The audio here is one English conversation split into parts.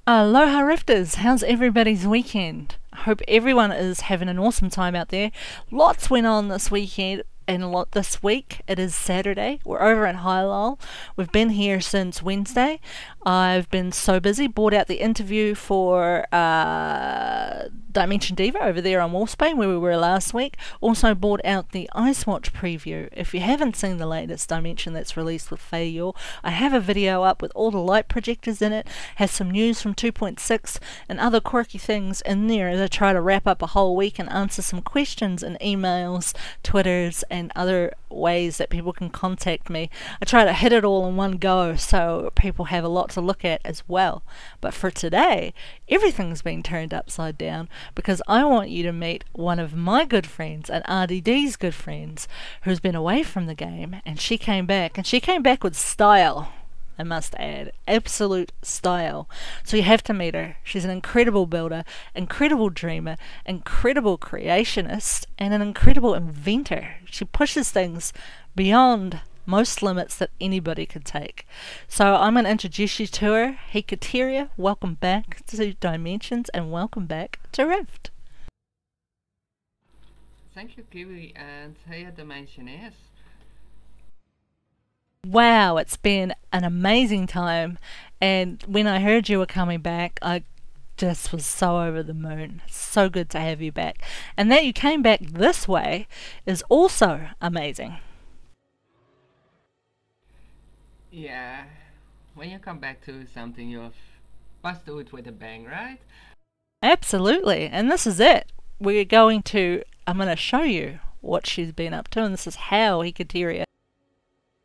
Aloha Rifters, how's everybody's weekend? I hope everyone is having an awesome time out there. Lots went on this weekend and a lot this week. It is Saturday. We're over in Hilo. We've been here since Wednesday. I've been so busy. Bought out the interview for Dimension Diva over there on Wolfsbane where we were last week. Also bought out the Ice Watch preview. If you haven't seen the latest Dimension that's released with Faye Yor, I have a video up with all the light projectors in it. Has some news from 2.6 and other quirky things in there as I try to wrap up a whole week and answer some questions in emails, Twitters and other ways that people can contact me. I try to hit it all in one go so people have a lot to look at as well. But for today, everything's been turned upside down because I want you to meet one of my good friends and RDD's good friends who's been away from the game, and she came back with style. I must add, absolute style. So you have to meet her. She's an incredible builder, incredible dreamer, incredible creationist, and an incredible inventor. She pushes things beyond most limits that anybody could take. So I'm going to introduce you to her. Hecateria, welcome back to Dimensions and welcome back to Rift. Thank you, Kiwi, and hey, Dimensioneers. Wow, it's been an amazing time, and when I heard you were coming back, I just was so over the moon. So good to have you back. And that you came back this way is also amazing. Yeah, when you come back to something, you must do it with a bang, right? Absolutely, and this is it. I'm going to show you what she's been up to, and this is how Hecateria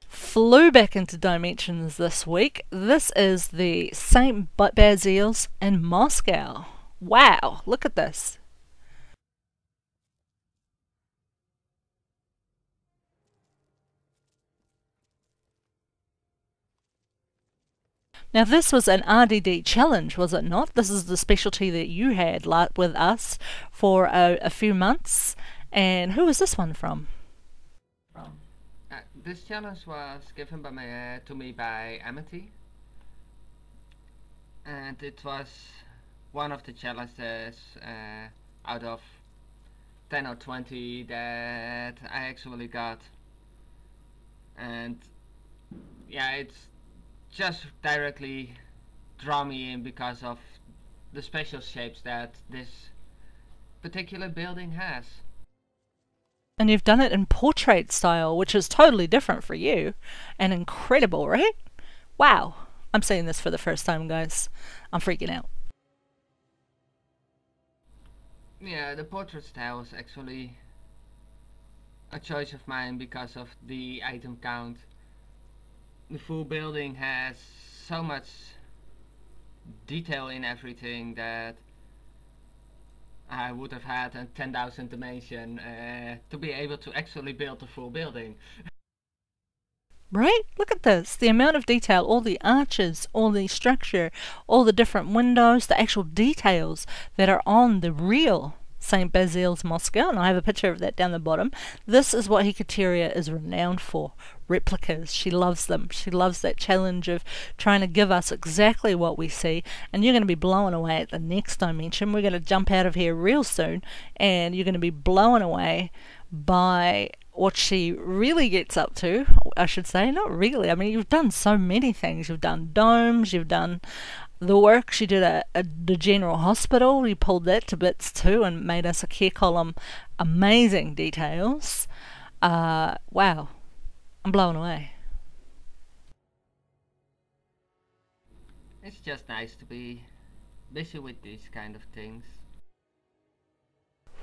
flew back into Dimensions this week. This is the St. Basil's in Moscow. Wow, look at this. Now this was an RDD challenge, was it not? This is the specialty that you had with us for a few months. And who was this one from? This challenge was given to me by Amity, and it was one of the challenges out of 10 or 20 that I actually got. And yeah, it's just directly draw me in because of the special shapes that this particular building has. And you've done it in portrait style, which is totally different for you. And incredible, right? Wow. I'm seeing this for the first time, guys. I'm freaking out. Yeah, the portrait style is actually a choice of mine because of the item count. The full building has so much detail in everything that I would have had a 10,000 dimension to be able to actually build a full building. Right? Look at this. The amount of detail, all the arches, all the structure, all the different windows, the actual details that are on the real St. Basil's Moscow, and I have a picture of that down the bottom. This is what Hecateria is renowned for. Replicas. She loves them. She loves that challenge of trying to give us exactly what we see, and you're going to be blown away at the next dimension. We're going to jump out of here real soon, and you're going to be blown away by what she really gets up to, I should say. Not really. I mean, you've done so many things. You've done domes, you've done the work. She did the general hospital. You pulled that to bits too and made us a care column. Amazing details. Wow. I'm blown away. It's just nice to be busy with these kind of things.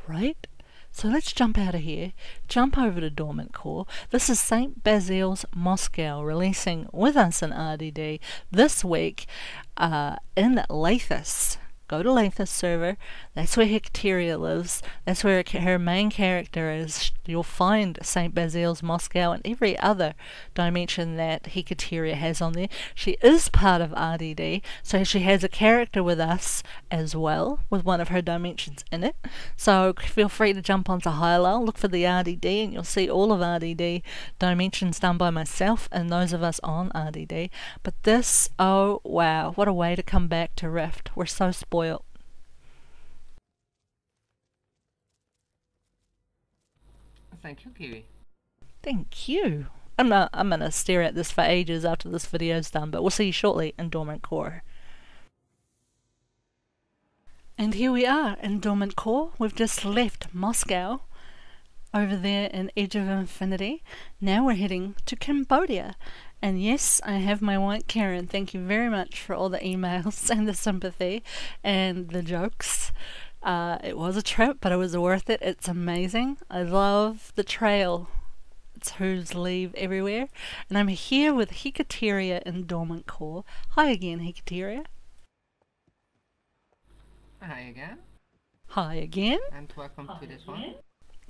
Right? So let's jump out of here, jump over to Dormant Core. This is St. Basil's Moscow releasing with us in RDD this week in Lathis. go to Latha's server. That's where Hecateria lives. That's where her main character is. You'll find St. Basil's, Moscow, and every other dimension that Hecateria has on there. She is part of RDD, so she has a character with us as well, with one of her dimensions in it. So feel free to jump onto Hylar, look for the RDD, and you'll see all of RDD dimensions done by myself and those of us on RDD. But this, oh wow, what a way to come back to Rift. We're so spoiled. Thank you, Kiwi. Thank you. I'm gonna stare at this for ages after this video's done, but we'll see you shortly in Dormant Core. And here we are in Dormant Core. We've just left Moscow over there in Edge of Infinity. Now we're heading to Cambodia. And yes, I have my white Karen. Thank you very much for all the emails and the sympathy and the jokes. It was a trip, but it was worth it. It's amazing. I love the trail. It's who's leave everywhere. And I'm here with Hecateria in Dormant Core. Hi again, Hecateria. Hi again. Hi again. And welcome to this one.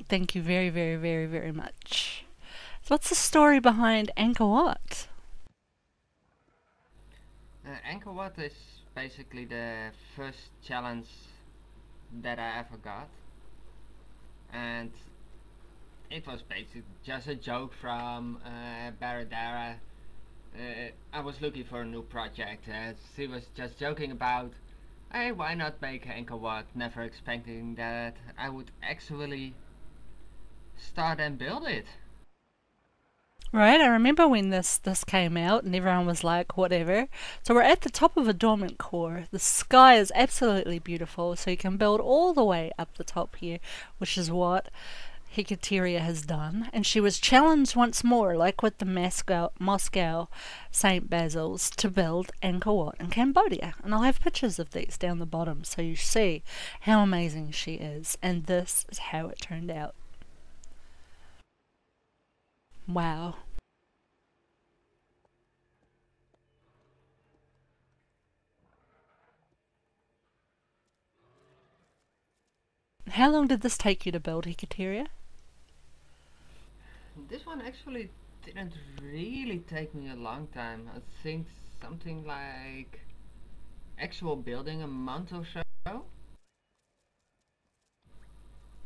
Thank you very, very, very, very much. So what's the story behind Angkor Wat? Angkor Wat is basically the first challenge that I ever got. And it was basically just a joke from Baradara. I was looking for a new project. She was just joking about, hey, why not make Angkor Wat? Never expecting that I would actually start and build it. Right, I remember when this came out and everyone was like, whatever. So we're at the top of a dormant core. The sky is absolutely beautiful, so you can build all the way up the top here, which is what Hecateria has done. And she was challenged once more, like with the Moscow St. Basil's, to build Angkor Wat in Cambodia. And I'll have pictures of these down the bottom so you see how amazing she is. And this is how it turned out. Wow. How long did this take you to build, Hecateria? This one actually didn't really take me a long time. I think something like actual building a month or so.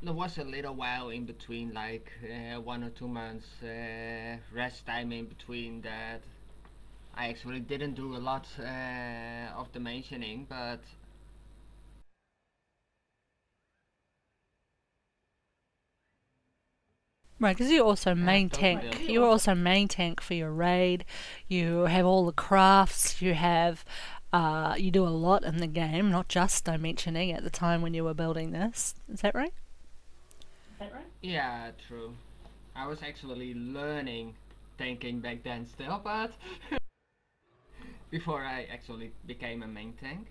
There was a little while in between, like 1 or 2 months rest time in between that. I actually didn't do a lot of the mentioning, but Right, because you're also main tank. totally. You're also main tank for your raid. You have all the crafts. You have, you do a lot in the game, not just dimensioning at the time when you were building this. Is that right? Yeah, true. I was actually learning tanking back then still, but before I actually became a main tank.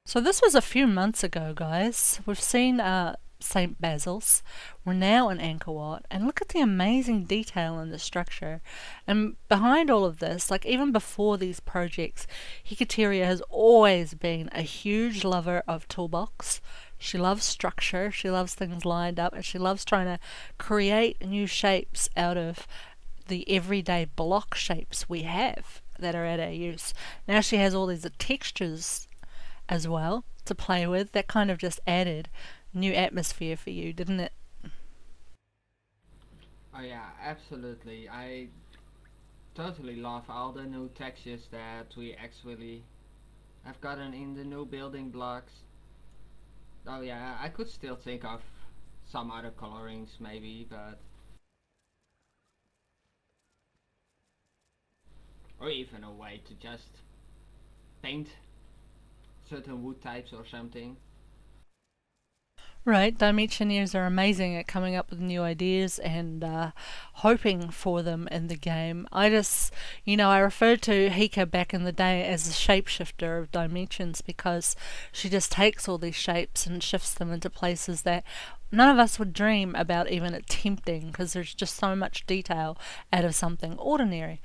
So this was a few months ago, guys. We've seen St. Basil's. We're now in Angkor Wat, and look at the amazing detail in the structure. And behind all of this, like even before these projects, Hecateria has always been a huge lover of toolbox. She loves structure, she loves things lined up, and she loves trying to create new shapes out of the everyday block shapes we have that are at our use. Now she has all these textures as well to play with. That kind of just added new atmosphere for you, didn't it? Oh yeah, absolutely. I totally love all the new textures that we actually have gotten in the new building blocks. Oh yeah, I could still think of some other colorings maybe, but or even a way to just paint certain wood types or something. Right, Dimensioneers are amazing at coming up with new ideas and hoping for them in the game. I just, I referred to Heka back in the day as a shapeshifter of dimensions because she just takes all these shapes and shifts them into places that none of us would dream about even attempting, because there's just so much detail out of something ordinary.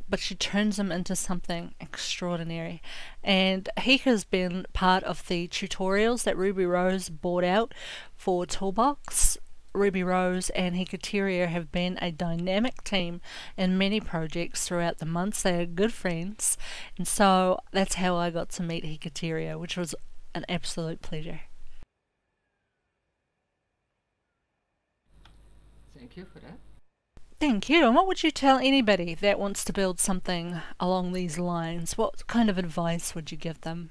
but she turns them into something extraordinary. And Hika's been part of the tutorials that Ruby Rose brought out for Toolbox. Ruby Rose and Hecateria have been a dynamic team in many projects throughout the months. They are good friends, and so that's how I got to meet Hecateria, which was an absolute pleasure. Thank you for that. Thank you. And what would you tell anybody that wants to build something along these lines? What kind of advice would you give them?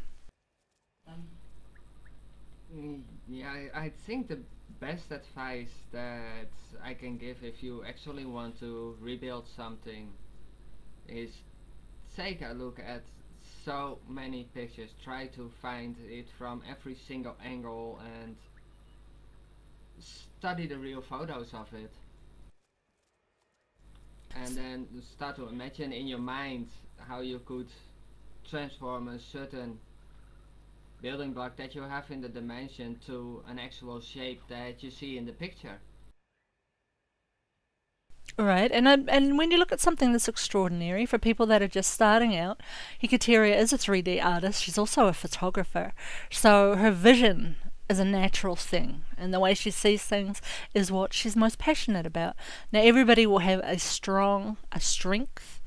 Yeah, I think the best advice that I can give if you actually want to rebuild something is take a look at so many pictures, try to find it from every single angle and study the real photos of it, and then start to imagine in your mind how you could transform a certain building block that you have in the dimension to an actual shape that you see in the picture. Right, and when you look at something that's extraordinary for people that are just starting out, Hecateria is a 3D artist. She's also a photographer, so her vision is a natural thing, and the way she sees things is what she's most passionate about. Now, everybody will have a strength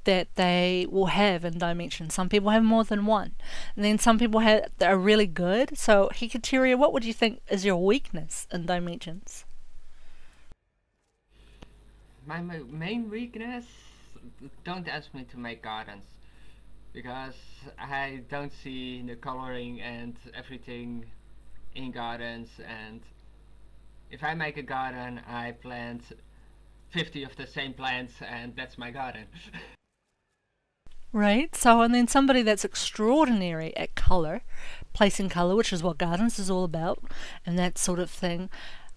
that they will have in dimension. Some people have more than one, and then some people have that are really good. So, Hecateria, what would you think is your weakness in dimensions? My main weakness, don't ask me to make gardens, because I don't see the coloring and everything in gardens, and if I make a garden I plant 50 of the same plants and that's my garden. Right, so and then somebody that's extraordinary at colour, placing colour, which is what gardens is all about, and that sort of thing.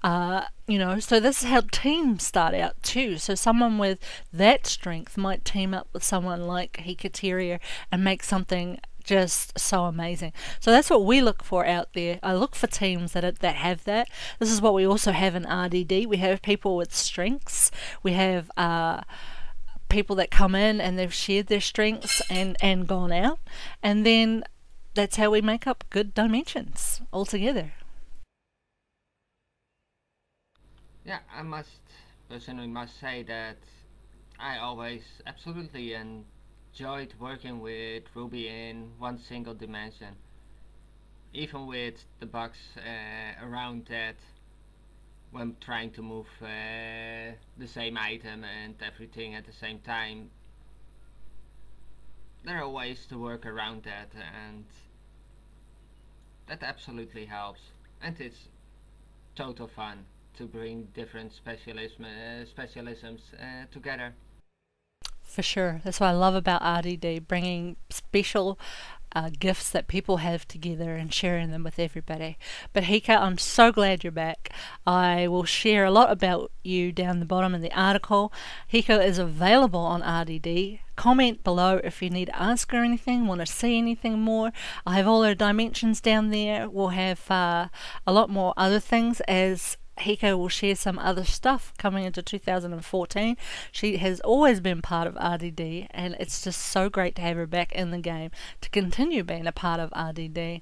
So this is how teams start out too. So someone with that strength might team up with someone like Hecateria and make something just so amazing. So that's what we look for out there. I look for teams that have that. This is what we also have in RDD. We have people with strengths. We have people that come in and they've shared their strengths and gone out, and then that's how we make up good dimensions altogether. Yeah, I personally must say that I always absolutely enjoyed working with Ruby in one single dimension, even with the bugs around that when trying to move the same item and everything at the same time. There are ways to work around that, and that absolutely helps, and it's total fun to bring different specialisms together. For sure. That's what I love about RDD, bringing special gifts that people have together and sharing them with everybody. But Hika, I'm so glad you're back. I will share a lot about you down the bottom in the article. Hika is available on RDD. Comment below if you need to ask her anything, want to see anything more. I have all her dimensions down there. We'll have a lot more other things as Hika will share some other stuff coming into 2014. She has always been part of RDD, and it's just so great to have her back in the game to continue being a part of RDD.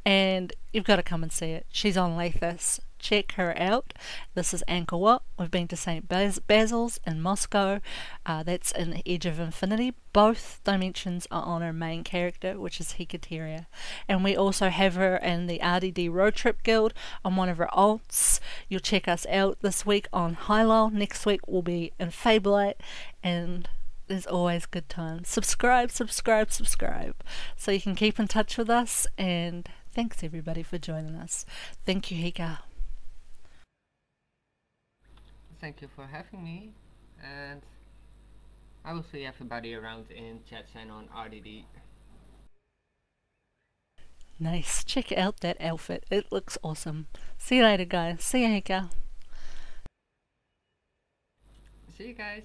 And you've got to come and see it. She's on Lathis. Check her out. This is Angkor Wat. We've been to St. Basil's in Moscow. That's in Edge of Infinity. Both dimensions are on her main character, which is Hecateria. And we also have her in the RDD Road Trip Guild on one of her alts. You'll check us out this week on Hylol. Next week we'll be in Fabelite, and there's always good times. Subscribe so you can keep in touch with us, and thanks everybody for joining us. Thank you, Hika. Thank you for having me, and I will see everybody around in chats and on RDD. Nice. Check out that outfit. It looks awesome. See you later, guys. See you, Hika. See you guys.